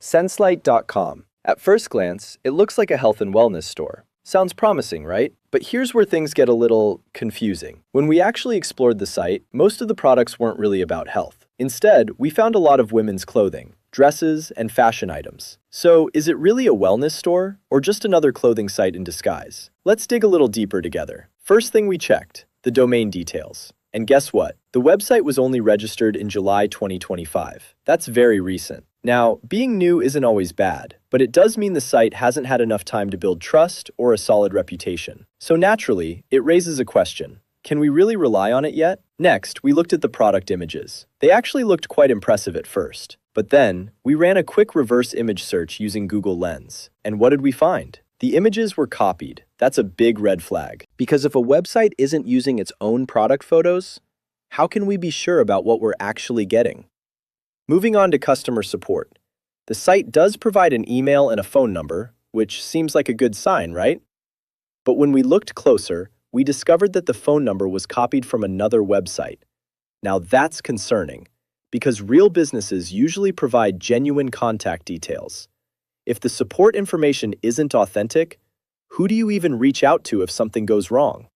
Senslite.com. At first glance, it looks like a health and wellness store. Sounds promising, right? But here's where things get a little confusing. When we actually explored the site, most of the products weren't really about health. Instead, we found a lot of women's clothing, dresses, and fashion items. So, is it really a wellness store, or just another clothing site in disguise? Let's dig a little deeper together. First thing we checked, the domain details. And guess what? The website was only registered in July 2025. That's very recent. Now, being new isn't always bad, but it does mean the site hasn't had enough time to build trust or a solid reputation. So naturally, it raises a question. Can we really rely on it yet? Next, we looked at the product images. They actually looked quite impressive at first. But then, we ran a quick reverse image search using Google Lens. And what did we find? The images were copied. That's a big red flag. Because if a website isn't using its own product photos, how can we be sure about what we're actually getting? Moving on to customer support. The site does provide an email and a phone number, which seems like a good sign, right? But when we looked closer, we discovered that the phone number was copied from another website. Now that's concerning, because real businesses usually provide genuine contact details. If the support information isn't authentic, who do you even reach out to if something goes wrong?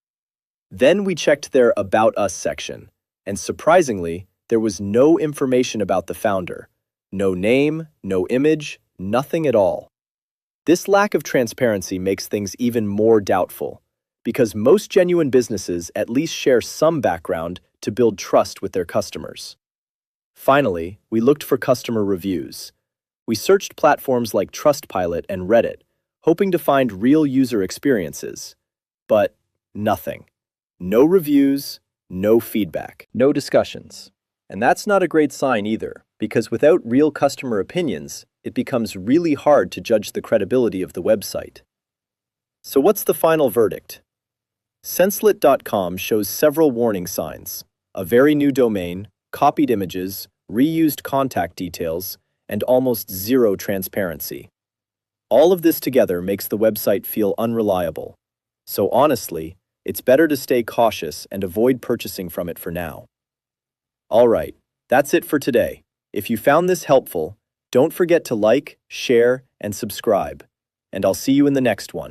Then we checked their About Us section, and surprisingly, there was no information about the founder. No name, no image, nothing at all. This lack of transparency makes things even more doubtful, because most genuine businesses at least share some background to build trust with their customers. Finally, we looked for customer reviews. We searched platforms like Trustpilot and Reddit, hoping to find real user experiences. But nothing. No reviews, no feedback, no discussions. And that's not a great sign either, because without real customer opinions, it becomes really hard to judge the credibility of the website. So what's the final verdict? Senslite.com shows several warning signs: a very new domain, copied images, reused contact details, and almost zero transparency. All of this together makes the website feel unreliable. So honestly, it's better to stay cautious and avoid purchasing from it for now. Alright, that's it for today. If you found this helpful, don't forget to like, share, and subscribe. And I'll see you in the next one.